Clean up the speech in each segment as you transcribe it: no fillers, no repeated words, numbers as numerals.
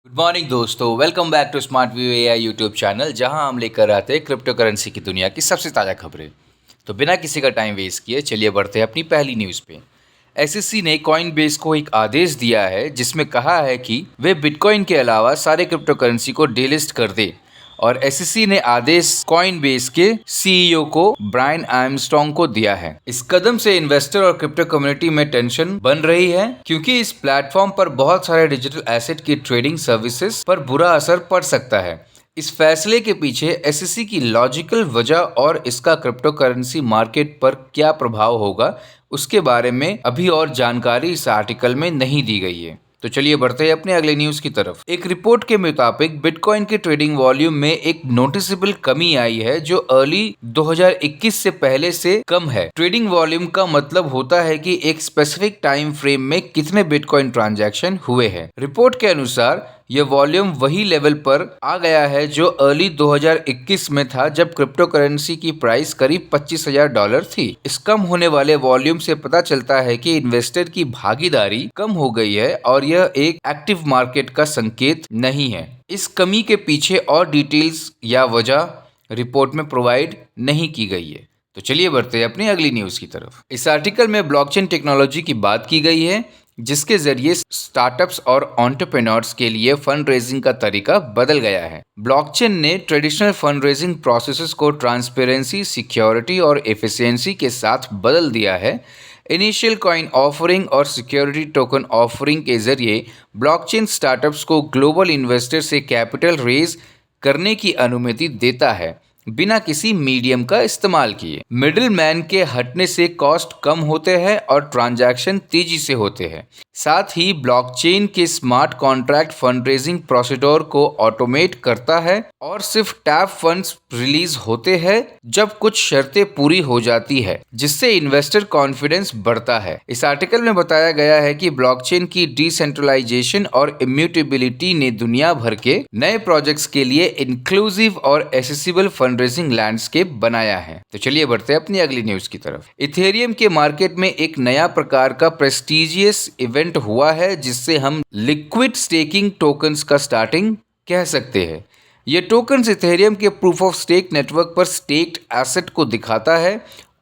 Good morning दोस्तों, welcome back to smart view AI YouTube channel, जहां हम लेकर आते हैं क्रिप्टो करेंसी की दुनिया की सबसे ताज़ा खबरें। तो बिना किसी का टाइम वेस्ट किए चलिए बढ़ते हैं अपनी पहली न्यूज़ पे। एसईसी ने कॉइनबेस को एक आदेश दिया है जिसमें कहा है कि वे बिटकॉइन के अलावा सारे क्रिप्टो करेंसी को डेलिस्ट कर दे। और एसईसी ने आदेश कॉइनबेस के सीईओ को ब्रायन आर्मस्ट्रॉन्ग को दिया है। इस कदम से इन्वेस्टर और क्रिप्टो कम्युनिटी में टेंशन बन रही है क्योंकि इस प्लेटफॉर्म पर बहुत सारे डिजिटल एसेट की ट्रेडिंग सर्विसेज पर बुरा असर पड़ सकता है। इस फैसले के पीछे एसईसी की लॉजिकल वजह और इसका क्रिप्टो करेंसी मार्केट पर क्या प्रभाव होगा उसके बारे में अभी और जानकारी इस आर्टिकल में नहीं दी गई है। तो चलिए बढ़ते हैं अपने अगले न्यूज की तरफ। एक रिपोर्ट के मुताबिक बिटकॉइन के ट्रेडिंग वॉल्यूम में एक नोटिसेबल कमी आई है जो अर्ली 2021 से पहले से कम है। ट्रेडिंग वॉल्यूम का मतलब होता है कि एक स्पेसिफिक टाइम फ्रेम में कितने बिटकॉइन ट्रांजैक्शन हुए हैं। रिपोर्ट के अनुसार यह वॉल्यूम वही लेवल पर आ गया है जो अर्ली 2021 में था जब क्रिप्टो करेंसी की प्राइस करीब $25,000 थी। इस कम होने वाले वॉल्यूम से पता चलता है कि इन्वेस्टर की भागीदारी कम हो गई है और यह एक एक्टिव मार्केट का संकेत नहीं है। इस कमी के पीछे और डिटेल्स या वजह रिपोर्ट में प्रोवाइड नहीं की गई है। तो चलिए बढ़ते हैं अपनी अगली न्यूज की तरफ। इस आर्टिकल में ब्लॉकचेन टेक्नोलॉजी की बात की गई है जिसके जरिए स्टार्टअप्स और एंटरप्रेन्योर्स के लिए फंड रेजिंग का तरीका बदल गया है। ब्लॉकचेन ने ट्रेडिशनल फंड रेजिंग प्रोसेसेस को ट्रांसपेरेंसी, सिक्योरिटी और एफिशिएंसी के साथ बदल दिया है। इनिशियल कॉइन ऑफरिंग और सिक्योरिटी टोकन ऑफरिंग के जरिए ब्लॉकचेन स्टार्टअप्स को ग्लोबल इन्वेस्टर से कैपिटल रेज करने की अनुमति देता है बिना किसी मीडियम का इस्तेमाल किए। मिडिल मैन के हटने से कॉस्ट कम होते हैं और ट्रांजैक्शन तेजी से होते हैं। साथ ही ब्लॉकचेन के स्मार्ट कॉन्ट्रैक्ट फंडरेजिंग प्रोसीड्योर को ऑटोमेट करता है और सिर्फ टैप फंड्स रिलीज होते हैं जब कुछ शर्तें पूरी हो जाती है, जिससे इन्वेस्टर कॉन्फिडेंस बढ़ता है। इस आर्टिकल में बताया गया है कि ब्लॉकचेन की डिसेंट्रलाइजेशन और इम्यूटेबिलिटी ने दुनिया भर के नए प्रोजेक्ट्स के लिए इंक्लूसिव और एसेसिबल फंडरेजिंग लैंडस्केप बनाया है। तो चलिए बढ़ते हैं अपनी अगली न्यूज की तरफ। इथेरियम के मार्केट में एक नया प्रकार का प्रेस्टिजियस इवेंट हुआ है जिससे हम लिक्विड स्टेकिंग टोकन्स का स्टार्टिंग कह सकते हैं। ये टोकन्स इथेरियम के प्रूफ ऑफ स्टेक नेटवर्क पर स्टेक्ड एसेट को दिखाता है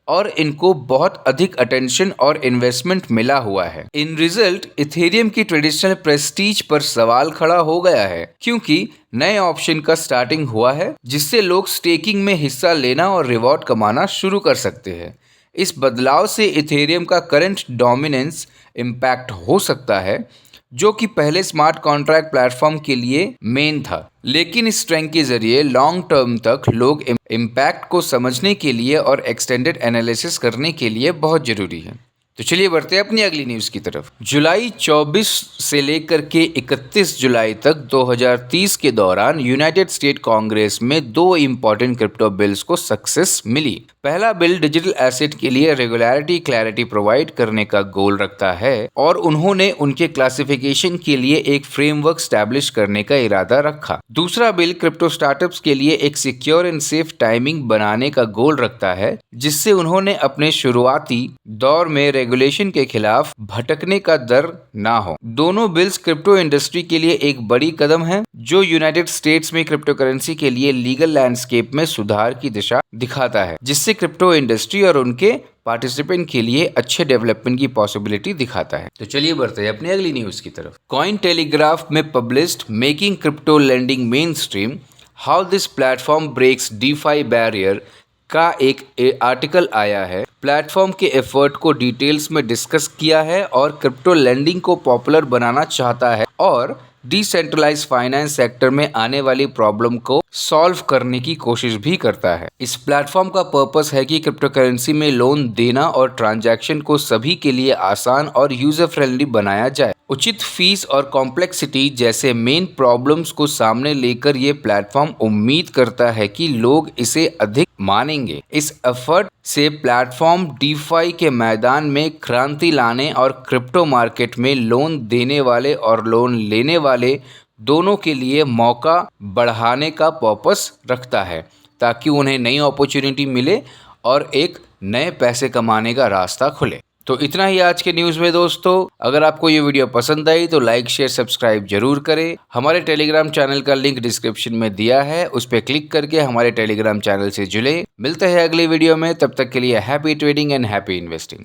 और इनको बहुत अधिक अटेंशन और इन्वेस्टमेंट मिला हुआ है। इन रिजल्ट इथेरियम की ट्रेडिशनल प्रेस्टीज पर सवाल खड़ा हो गया है क्योंकि नए ऑप्शन का स्टार्टिंग हुआ है जिससे लोग स्टेकिंग में हिस्सा लेना और रिवॉर्ड कमाना शुरू कर सकते हैं। इस बदलाव से इथेरियम का करंट डोमिनेंस इम्पैक्ट हो सकता है जो कि पहले स्मार्ट कॉन्ट्रैक्ट प्लेटफॉर्म के लिए मेन था, लेकिन इस स्ट्रेंथ के जरिए लॉन्ग टर्म तक लोग इम्पैक्ट को समझने के लिए और एक्सटेंडेड एनालिसिस करने के लिए बहुत जरूरी है। तो चलिए बढ़ते हैं अपनी अगली न्यूज़ की तरफ। जुलाई 24 से लेकर के 31 जुलाई तक 2030 के दौरान यूनाइटेड स्टेट कांग्रेस में दो इम्पॉर्टेंट क्रिप्टो बिल्स को सक्सेस मिली। पहला बिल डिजिटल एसेट के लिए रेगुलरिटी क्लैरिटी प्रोवाइड करने का गोल रखता है और उन्होंने उनके क्लासिफिकेशन के लिए एक फ्रेमवर्क स्टैब्लिश करने का इरादा रखा। दूसरा बिल क्रिप्टो स्टार्टअप्स के लिए एक सिक्योर एंड सेफ टाइमिंग बनाने का गोल रखता है जिससे उन्होंने अपने शुरुआती दौर में रेगुलेशन के खिलाफ भटकने का डर ना हो। दोनों बिल्स क्रिप्टो इंडस्ट्री के लिए एक बड़ी कदम है जो यूनाइटेड स्टेट्स में क्रिप्टो करेंसी के लिए लीगल लैंडस्केप में सुधार की दिशा दिखाता है, जिससे क्रिप्टो इंडस्ट्री और उनके पार्टिसिपेंट के लिए अच्छे डेवलपमेंट की पॉसिबिलिटी दिखाता है। तो चलिए बढ़ते हैं अपनी अगली न्यूज की तरफ। कॉइन टेलीग्राफ में published making crypto lending mainstream, how this platform breaks DeFi barrier का एक आर्टिकल आया है। प्लेटफॉर्म के एफर्ट को डिटेल्स में डिस्कस किया है और क्रिप्टो लेंडिंग को पॉपुलर बनाना चाहता है और डिसेंट्रलाइज फाइनेंस सेक्टर में आने वाली प्रॉब्लम को सॉल्व करने की कोशिश भी करता है। इस प्लेटफॉर्म का पर्पस है कि क्रिप्टो करेंसी में लोन देना और ट्रांजैक्शन को सभी के लिए आसान और यूजर फ्रेंडली बनाया जाए। उचित फीस और कॉम्प्लेक्सिटी जैसे मेन प्रॉब्लम्स को सामने लेकर ये प्लेटफॉर्म उम्मीद करता है कि लोग इसे अधिक मानेंगे। इस एफर्ट से प्लेटफॉर्म डीफाई के मैदान में क्रांति लाने और क्रिप्टो मार्केट में लोन देने वाले और लोन लेने वाले दोनों के लिए मौका बढ़ाने का पर्पस रखता है ताकि उन्हें नई अपॉर्चुनिटी मिले और एक नए पैसे कमाने का रास्ता खुले। तो इतना ही आज के न्यूज़ में दोस्तों। अगर आपको ये वीडियो पसंद आई तो लाइक शेयर सब्सक्राइब जरूर करें। हमारे टेलीग्राम चैनल का लिंक डिस्क्रिप्शन में दिया है, उस पर क्लिक करके हमारे टेलीग्राम चैनल से जुड़े। मिलते हैं अगली वीडियो में, तब तक के लिए happy trading and happy investing.